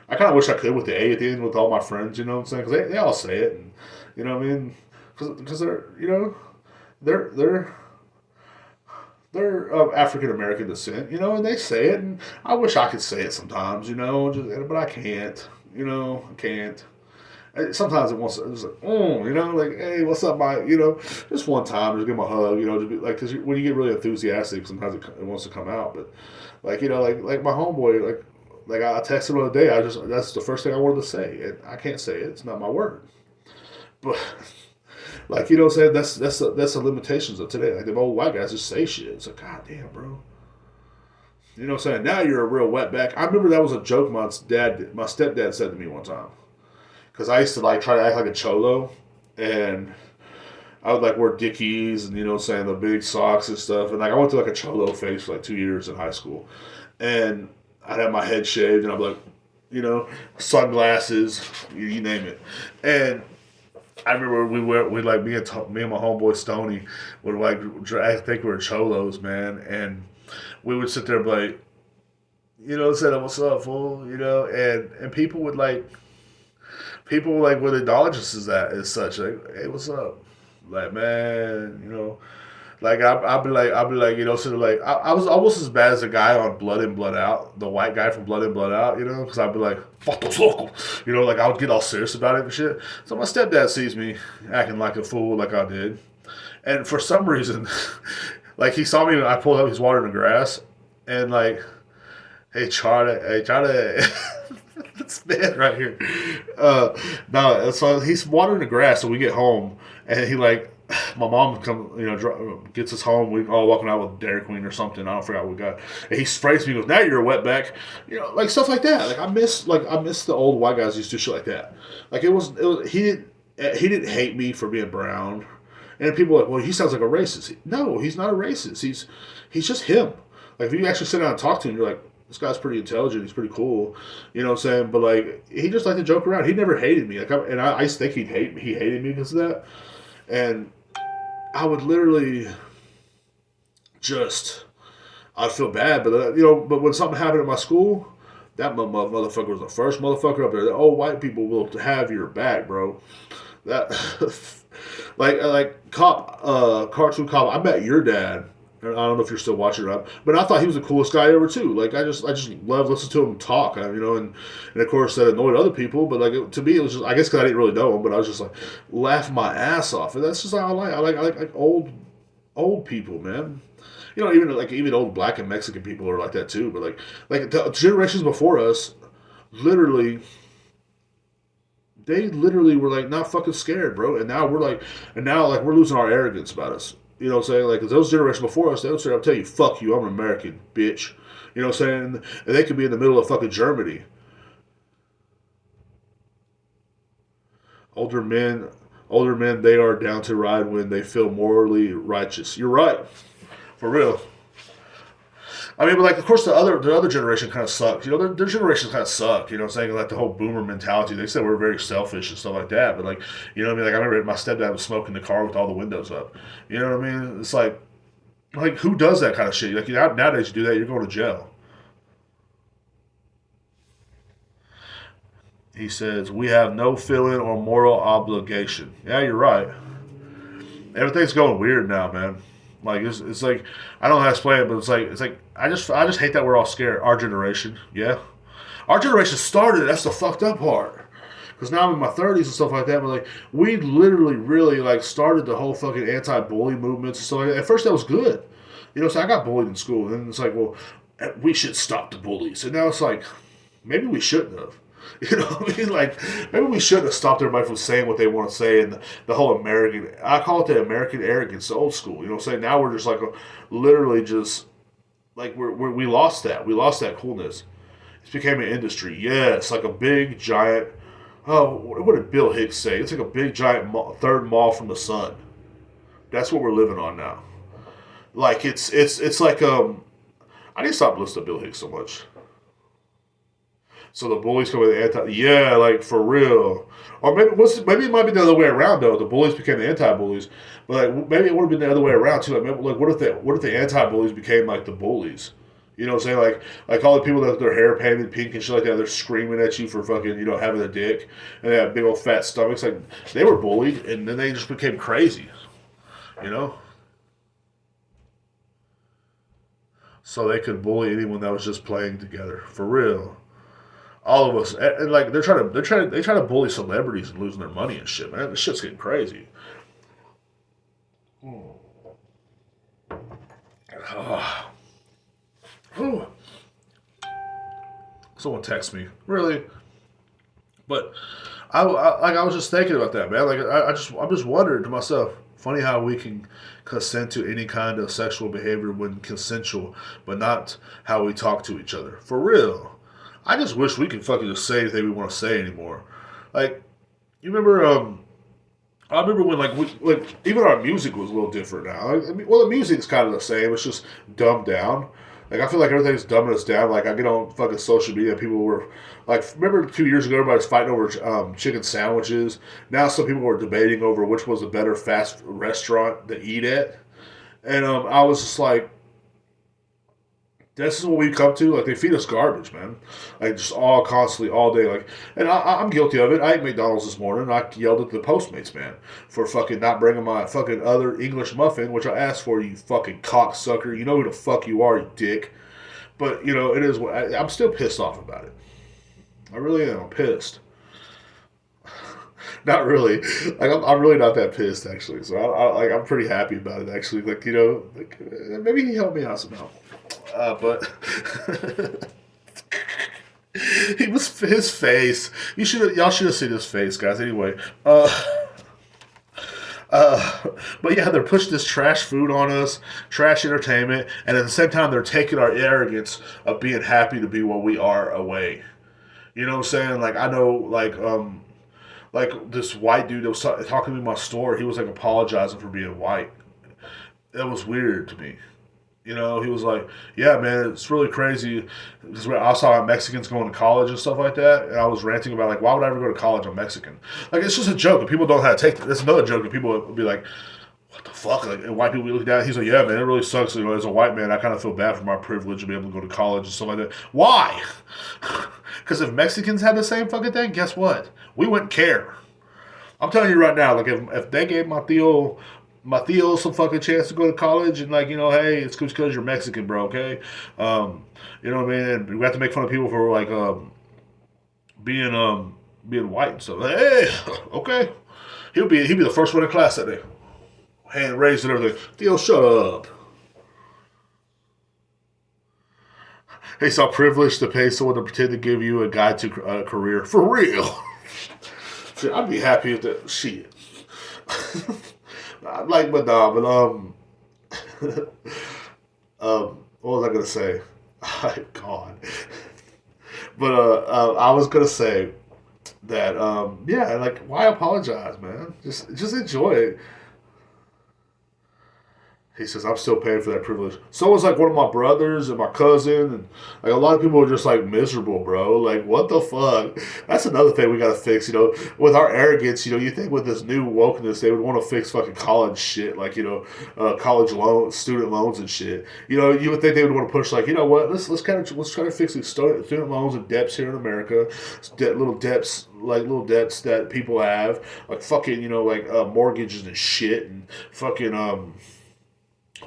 I kind of wish I could with the A at the end with all my friends, you know what I'm saying? Because they all say it. And, you know what I mean? Because they're they're of African American descent, and they say it, and I wish I could say it sometimes, but I can't, I can't. Sometimes it's like, like, hey, what's up, Mike? Just one time, just give him a hug, just be like, because when you get really enthusiastic, sometimes it wants to come out, but like, like my homeboy, like I texted him the other day, that's the first thing I wanted to say, and I can't say it, it's not my word, but. Like, you know what I'm saying? That's the limitations of today. Like, the old white guys just say shit. It's like, God damn, bro. You know what I'm saying? Now you're a real wetback. I remember that was a joke my stepdad said to me one time. Because I used to, like, try to act like a cholo. And I would, like, wear Dickies and, you know what I'm saying, the big socks and stuff. And, like, I went through, like, a cholo phase for, like, 2 years in high school. And I'd have my head shaved and I'd be like, sunglasses, you name it. And I remember me and my homeboy Stoney would like I think we were cholos, man, and we would sit there and be like, say what's up, fool, and people would like would acknowledge us as such, like, hey, what's up, like, man, like I'd be like, sort of like I was almost as bad as the guy on Blood In Blood Out, the white guy from Blood In Blood Out, because I'd be like, "Vatos loco," like I would get all serious about it and shit. So my stepdad sees me acting like a fool, like I did, and for some reason, like he saw me and I pulled up, he's watering the grass, and like, hey Charlie, this man right here, no, so he's watering the grass, so we get home and he like. My mom gets us home. We all walking out with Derrek or something. I don't forget what we got. And he sprays me. He goes, "Now you're a wetback," like stuff like that. Like I miss the old white guys who used to do shit like that. Like he didn't hate me for being brown. And people are like, well, he sounds like a racist. No, he's not a racist. He's just him. Like if you actually sit down and talk to him, you're like, this guy's pretty intelligent. He's pretty cool. You know what I'm saying? But like he just liked to joke around. He never hated me. Like I think he hated me because of that. And I would literally I'd feel bad, but but when something happened at my school, that motherfucker was the first motherfucker up there. The old white people will have your back, bro. That like cartoon cop. I met your dad. I don't know if you're still watching or not, but I thought he was the coolest guy ever too. Like I just love listening to him talk, and of course that annoyed other people. But like to me, it was just I guess because I didn't really know him, but I was just like laughing my ass off, and that's just how I like old people, man. Even old black and Mexican people are like that too. But like the generations before us, literally. They literally were like not fucking scared, bro. And now we're losing our arrogance about us. You know what I'm saying? Like, those generations before us, they would say, I'll tell you, fuck you, I'm an American, bitch. You know what I'm saying? And they could be in the middle of fucking Germany. Older men Older men, they are down to ride when they feel morally righteous. You're right, for real. I mean, but like, of course, the other generation kind of sucks. You know, their generation kind of suck. You know, what I'm saying like the whole boomer mentality. They said we're very selfish and stuff like that. But like, you know, what I mean, like I remember my stepdad was smoking the car with all the windows up. You know what I mean? It's like who does that kind of shit? Like nowadays, you do that, you're going to jail. He says we have no feeling or moral obligation. Yeah, you're right. Everything's going weird now, man. Like it's like I don't know how to explain it, but it's like I just hate that we're all scared. Our generation, yeah, our generation started. That's the fucked up part. Because now I'm in my 30s and stuff like that, but like we literally really like started the whole fucking anti-bully movements and stuff like that. At first that was good, you know. So I got bullied in school, and it's like, well, we should stop the bullies, and now it's like maybe we shouldn't have. You know what I mean? Like, maybe we shouldn't have stopped everybody from saying what they want to say and the whole American, I call it the American arrogance, the old school. You know what I'm saying? Now we're just like, literally just, like, we lost that. We lost that coolness. It became an industry. Yes, like a big, giant, oh, what did Bill Hicks say? It's like a big, giant third mall from the sun. That's what we're living on now. Like, it's like, I need to stop listening to Bill Hicks so much. So the bullies come with the anti. Yeah, like for real. Or maybe it might be the other way around though. The bullies became the anti-bullies, but like maybe it would have been the other way around too. Like, maybe, like what if the anti-bullies became like the bullies? You know what I'm saying? Like all the people that have their hair painted pink and shit like that, they're screaming at you for fucking having a dick and they have big old fat stomachs. Like they were bullied and then they just became crazy. You know. So they could bully anyone that was just playing together for real. All of us, and like they try to bully celebrities and losing their money and shit, man. This shit's getting crazy. Oh. Oh. Someone text me, really, but I was just thinking about that, man. Like I'm just wondering to myself. Funny how we can consent to any kind of sexual behavior when consensual, but not how we talk to each other. For real. I just wish we could fucking just say anything we want to say anymore. Like, you remember, I remember when, like even our music was a little different now. I mean, well, the music's kind of the same. It's just dumbed down. Like, I feel like everything's dumbing us down. Like, I get on fucking social media, people were, like, remember 2 years ago, everybody was fighting over chicken sandwiches. Now some people were debating over which was a better fast restaurant to eat at. And I was just like, this is what we come to. Like they feed us garbage, man. Like just all constantly, all day. Like, and I'm guilty of it. I ate McDonald's this morning. And I yelled at the Postmates man for fucking not bringing my fucking other English muffin, which I asked for. You fucking cocksucker. You know who the fuck you are, you dick. But it is. I'm still pissed off about it. I really am. I'm pissed. Not really. Like I'm really not that pissed actually. So I'm pretty happy about it actually. Like like maybe he helped me out somehow. But he was his face. Y'all should have seen his face, guys. Anyway, but yeah, they're pushing this trash food on us, trash entertainment, and at the same time, they're taking our arrogance of being happy to be what we are away. You know what I'm saying? Like I know, like this white dude that was talking to me in my store. He was like apologizing for being white. That was weird to me. He was like, yeah, man, it's really crazy. Because I saw Mexicans going to college and stuff like that. And I was ranting about, like, why would I ever go to college? I'm Mexican. Like, it's just a joke. And people don't know how to take it. That's another joke. And people would be like, what the fuck? Like, and white people be looking down. He's like, yeah, man, it really sucks. As a white man, I kind of feel bad for my privilege to be able to go to college and stuff like that. Why? Because if Mexicans had the same fucking thing, guess what? We wouldn't care. I'm telling you right now, like, if they gave my Theo some fucking chance to go to college and like, hey, it's because you're Mexican, bro, okay? You know what I mean? And we have to make fun of people for like being white and stuff. Like, hey, okay. He'd be the first one in class that day. Hand raised and everything. Theo, shut up. Hey, so privileged to pay someone to pretend to give you a guide to a career. For real. See, I'd be happy with that shit. Like, but what was I gonna say? God. But I was gonna say, that yeah, like why apologize, man? Just enjoy it. He says, I'm still paying for that privilege. So was like one of my brothers and my cousin, and like a lot of people are just like miserable, bro. Like, what the fuck? That's another thing we gotta fix, with our arrogance, you think with this new wokeness, they would want to fix fucking college shit, like, college loans, student loans and shit. You would think they would want to push, like, you know what, let's try to fix these student loans and debts here in America, little debts that people have, like fucking, mortgages and shit, and fucking,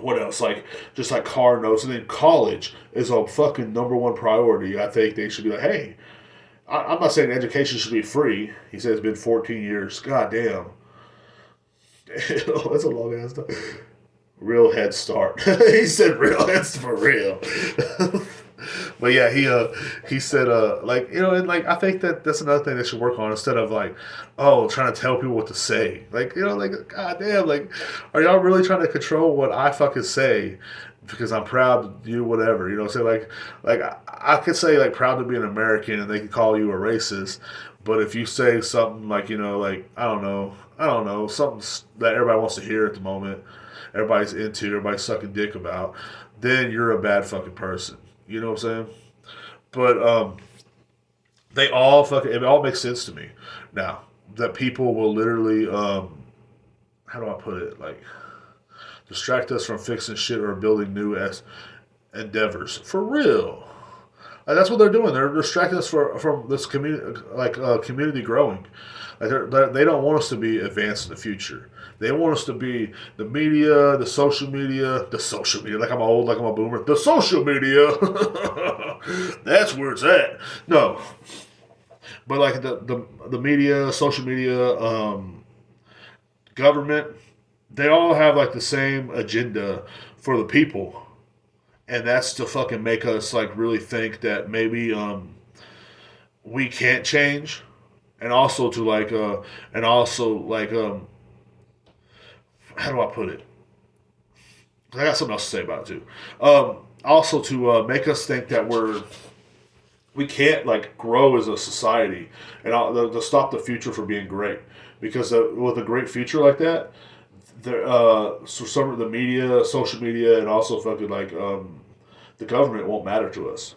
what else? Like, just like car notes. And then college is a fucking number one priority. I think they should be like, hey, I'm not saying education should be free. He said it's been 14 years. God damn. That's a long ass time. Real Head Start. He said real heads for real. But yeah, he said like, and like I think that's another thing they should work on, instead of like, trying to tell people what to say. Like, like, god damn, like, are y'all really trying to control what I fucking say because I'm proud to do whatever, say like I could say like proud to be an American and they could call you a racist, but if you say something like, like I don't know, something that everybody wants to hear at the moment, everybody's sucking dick about, then you're a bad fucking person. You know what I'm saying? But it all makes sense to me now, that people will literally, how do I put it? Like, distract us from fixing shit or building new endeavors. For real. Like, that's what they're doing. They're distracting us from this community, community growing. Like, they don't want us to be advanced in the future. They want us to be the media, the social media, like I'm old, like I'm a boomer. The social media, that's where it's at. No, but like the media, social media, government, they all have like the same agenda for the people, and that's to fucking make us like really think that maybe we can't change, and also to like how do I put it? I got something else to say about it too. Also to make us think that we can't like grow as a society, and to stop the future from being great, because with a great future like that, so some of the media, social media, and also fucking like the government won't matter to us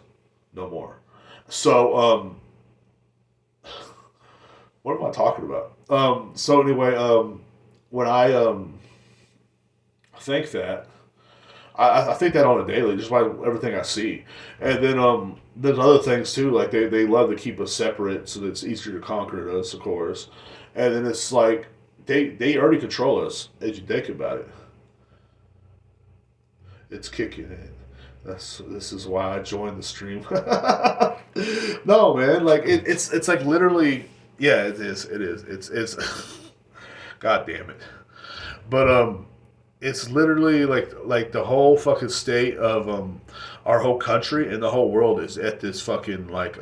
no more. So what am I talking about? So anyway, when I think that, I think that on a daily, just by everything I see. And then there's other things too, like they love to keep us separate so that it's easier to conquer us, of course. And then it's like they already control us, as you think about it. It's kicking in. This is why I joined the stream. No, man, like it's like literally, yeah, it is. It's God damn it. But it's literally like the whole fucking state of our whole country and the whole world is at this fucking like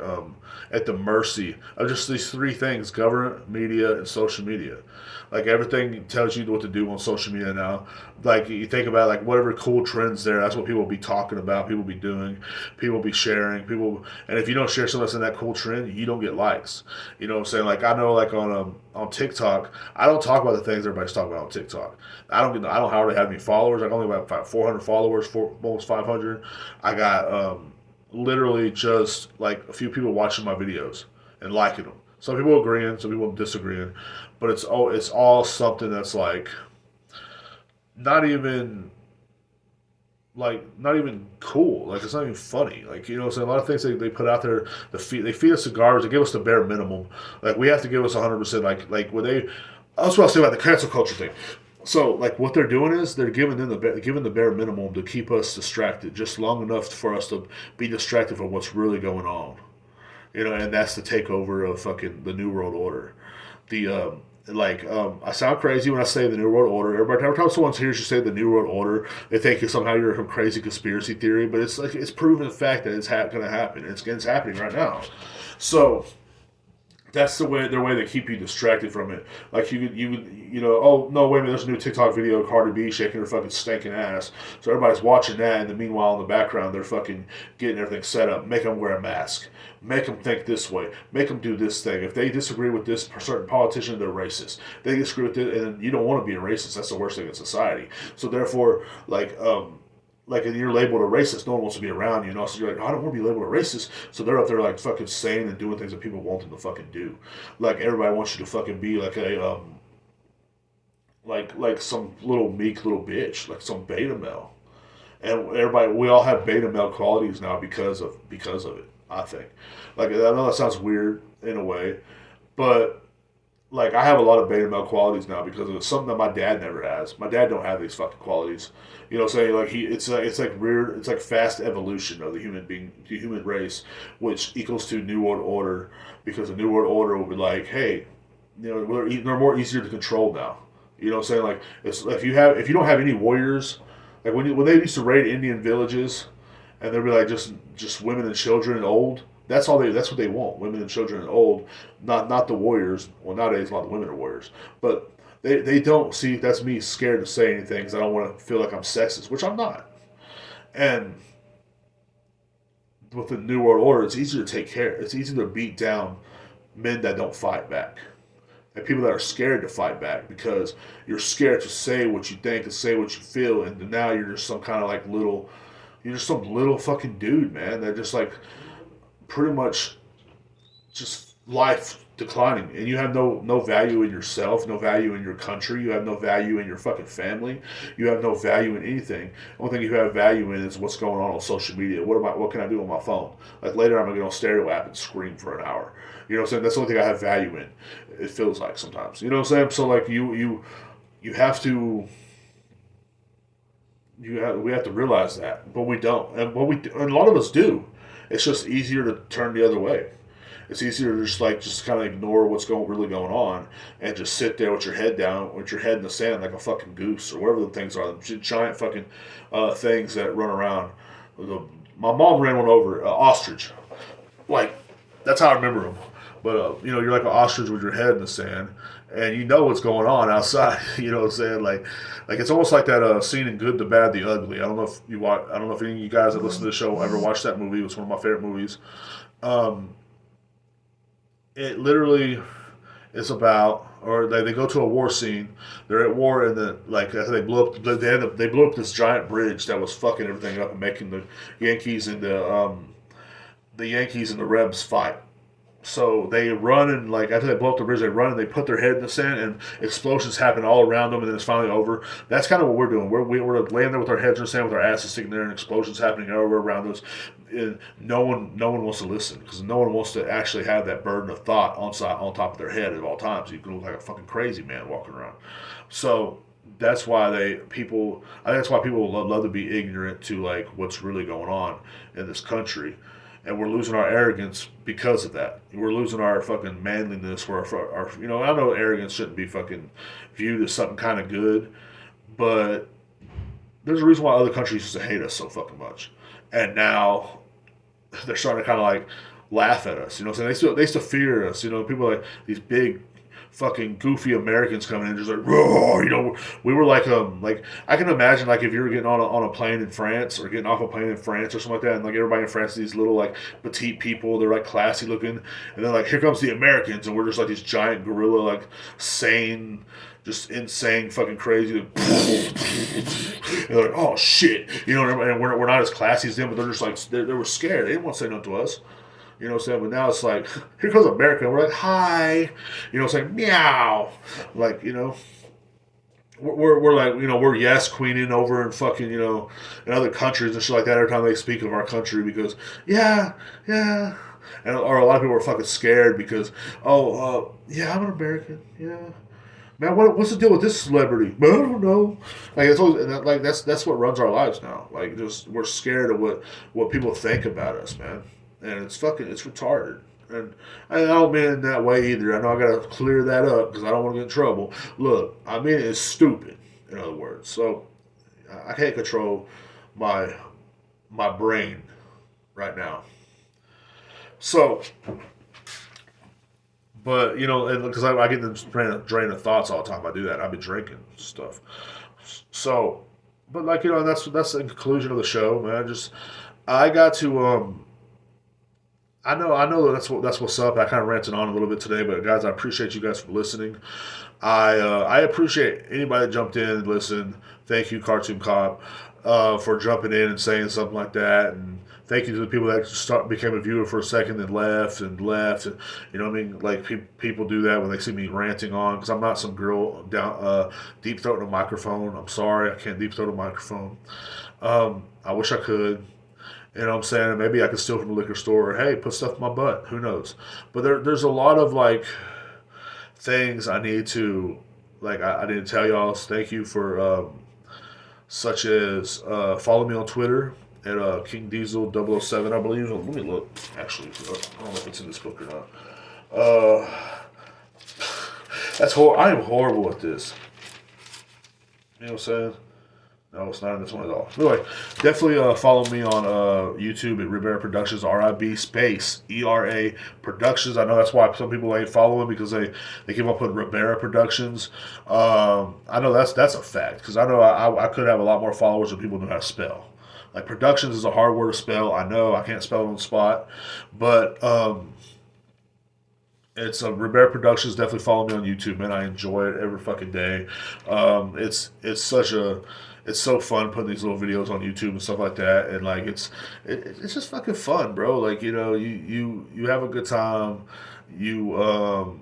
at the mercy of just these three things: government, media, and social media. Like, everything tells you what to do on social media now. Like, you think about like whatever cool trends there, that's what people will be talking about, people will be doing, people will be sharing, and if you don't share something that's in that cool trend, you don't get likes. You know what I'm saying? Like, I know like on TikTok, I don't talk about the things everybody's talking about on TikTok. I don't hardly have any followers. Like, only about 400 followers, almost 500. I got literally just like a few people watching my videos and liking them. Some people agreeing, some people disagreeing, but it's all something that's like not even cool. Like, it's not even funny. Like, you know what I'm saying? A lot of things they put out there, they feed us cigars, they give us the bare minimum. Like, we have to give us 100%. Like when that's what I was saying about the cancel culture thing. So, like, what they're doing is they're giving the bare minimum to keep us distracted, just long enough for us to be distracted from what's really going on. And that's the takeover of fucking the New World Order. I sound crazy when I say the New World Order. Every time someone hears you say the New World Order, they think somehow you're some crazy conspiracy theory, but it's like, it's proven fact that it's going to happen. It's happening right now. So, That's their way they keep you distracted from it. Like oh no, wait a minute, there's a new TikTok video of Cardi B shaking her fucking stinking ass. So everybody's watching that, and then meanwhile in the background they're fucking getting everything set up. Make them wear a mask. Make them think this way. Make them do this thing. If they disagree with this certain politician, they're racist. They disagree with it, and you don't want to be a racist. That's the worst thing in society. So therefore, like you're labeled a racist, no one wants to be around you. And also you're like, I don't want to be labeled a racist. So they're up there like fucking saying and doing things that people want them to fucking do. Like everybody wants you to fucking be like a like some little meek little bitch, like some beta male. And everybody, we all have beta male qualities now because of it. I think. Like I know that sounds weird in a way, but like I have a lot of beta male qualities now because it's something that my dad never has. My dad don't have these fucking qualities. You know what I'm saying? Like it's like weird. It's like fast evolution of the human race, which equals to New World Order, because the New World Order will be like, hey, they're more easier to control now. You know what I'm saying? Like it's if you don't have any warriors, like when they used to raid Indian villages, and they'd be like just women and children and old. That's what they want. Women and children and old, not the warriors. Well, nowadays a lot of women are warriors, but they don't see. That's me scared to say anything because I don't want to feel like I'm sexist, which I'm not. And with the New World Order, it's easier to take care. It's easier to beat down men that don't fight back, and people that are scared to fight back because you're scared to say what you think, to say what you feel, and now you're just some kind of like little. You're just some little fucking dude, man. That just like pretty much just life declining, and you have no value in yourself, no value in your country, you have no value in your fucking family, you have no value in anything. The only thing you have value in is what's going on social media. What can I do on my phone? Like later I'm gonna get on stereo app and scream for an hour. You know what I'm saying? That's the only thing I have value in. It feels like sometimes. You know what I'm saying? So like you have to we have to realize that, but we don't, and and a lot of us do. It's just easier to turn the other way. It's easier to just kind of ignore what's really going on and just sit there with your head down, with your head in the sand like a fucking goose or whatever the things are, the giant fucking things that run around. My mom ran one over, ostrich. Like that's how I remember them. But you're like an ostrich with your head in the sand, and you know what's going on outside. You know what I'm saying? Like it's almost like that scene in Good, the Bad, the Ugly. I don't know if you watch. I don't know if any of you guys that listen to the show ever watched that movie. It was one of my favorite movies. It literally is about, or they go to a war scene. They're at war, and then like they blew up this giant bridge that was fucking everything up and making the Yankees and the Yankees and the Rebs fight. So they run, and like after they blow up the bridge, they run and they put their head in the sand, and explosions happen all around them, and then it's finally over. That's kind of what we're doing. We're laying there with our heads in the sand, with our asses sticking there, and explosions happening over around us. And no one wants to listen because no one wants to actually have that burden of thought on top of their head at all times. You can look like a fucking crazy man walking around. So that's why I think that's why people love to be ignorant to like what's really going on in this country. And we're losing our arrogance because of that. We're losing our fucking manliness. I know arrogance shouldn't be fucking viewed as something kind of good, but there's a reason why other countries used to hate us so fucking much, and now they're starting to kind of like laugh at us. You know what I'm saying? They used to fear us. You know, people like these big fucking goofy Americans coming in just like, roar, we were like I can imagine like if you were getting on a plane in France or getting off a plane in France or something like that, and like everybody in France is these little like petite people, they're like classy looking, and then like here comes the Americans, and we're just like these giant gorilla, like sane, just insane fucking crazy. And they're like, oh shit, and we're not as classy as them, but they're just like they were scared, they didn't want to say nothing to us. You know what I'm saying? But now it's like, here comes America. And we're like, hi. You know what I'm saying? Meow. Like, we're like, we're yes queening over in fucking, in other countries and shit like that every time they speak of our country because, yeah. Or a lot of people are fucking scared because, yeah, I'm an American. Yeah. Man, what's the deal with this celebrity? I don't know. Like it's always, like that's what runs our lives now. Like just we're scared of what people think about us, man. And it's retarded. And I don't mean it in that way either. I know I gotta clear that up because I don't want to get in trouble. Look, I mean it's stupid, in other words. So I can't control my brain right now. So But you know, and because I get this drain of thoughts all the time, I do that. I've been drinking stuff. So, but like you know, that's the conclusion of the show, man. I got to I know that's what's up. I kind of ranted on a little bit today, but guys, I appreciate you guys for listening. I appreciate anybody that jumped in and listened. Thank you, Cartoon Cop, for jumping in and saying something like that, and thank you to the people that became a viewer for a second and left and left. And, you know what I mean? Like people do that when they see me ranting on because I'm not some girl down deep throating a microphone. I'm sorry, I can't deep throat a microphone. I wish I could. You know what I'm saying? Maybe I could steal from the liquor store or, hey, put stuff in my butt. Who knows? But there's a lot of, like, things I need to, like, I didn't tell y'all. Thank you for, such as, follow me on Twitter at King Diesel 007, I believe. Let me look, actually. I don't know if it's in this book or not. I am horrible at this. You know what I'm saying? No, it's not in this one at all. Anyway, definitely follow me on YouTube at Ribera Productions, RIB space ERA Productions. I know that's why some people ain't following because they keep on putting Ribera Productions. I know that's a fact because I know I could have a lot more followers if people knew how to spell. Like Productions is a hard word to spell. I know I can't spell it on the spot, but it's Ribera Productions. Definitely follow me on YouTube, man. I enjoy it every fucking day. It's such a it's so fun putting these little videos on YouTube and stuff like that, and like it's just fucking fun, bro. Like you know, you have a good time. You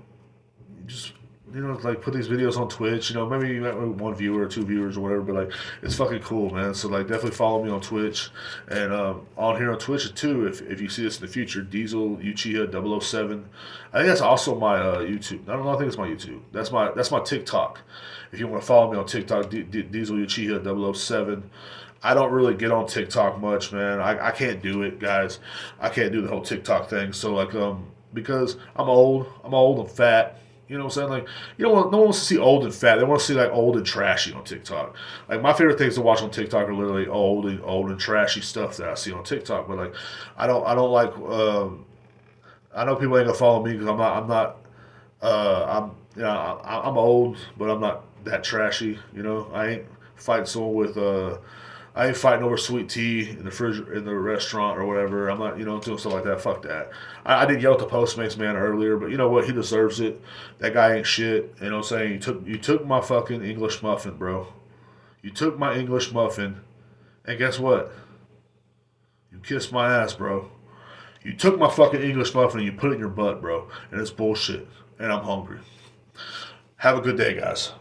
just you know like put these videos on Twitch. You know, maybe you got one viewer or two viewers or whatever, but like it's fucking cool, man. So like definitely follow me on Twitch and on here on Twitch too. If you see this in the future, Diesel Uchiha 007. I think that's also my YouTube. I don't know. I think it's my YouTube. That's my TikTok. If you want to follow me on TikTok, Diesel Uchiha 007. I don't really get on TikTok much, man. I can't do it, guys. I can't do the whole TikTok thing. So like because I'm old and fat. You know what I'm saying? Like no one wants to see old and fat. They want to see like old and trashy on TikTok. Like my favorite things to watch on TikTok are literally old and trashy stuff that I see on TikTok. But like I don't like. I know people ain't gonna follow me because I'm not. I'm you know I'm old, but I'm not that trashy. You know I ain't fighting someone with I ain't fighting over sweet tea in the restaurant or whatever. I'm not, doing stuff like that. Fuck that. I did yell at the Postmates man earlier, but you know what? He deserves it. That guy ain't shit. You know what I'm saying? You took my fucking English muffin, bro. You took my English muffin, and guess what? You kissed my ass, bro. You took my fucking English muffin and you put it in your butt, bro. And it's bullshit. And I'm hungry. Have a good day, guys.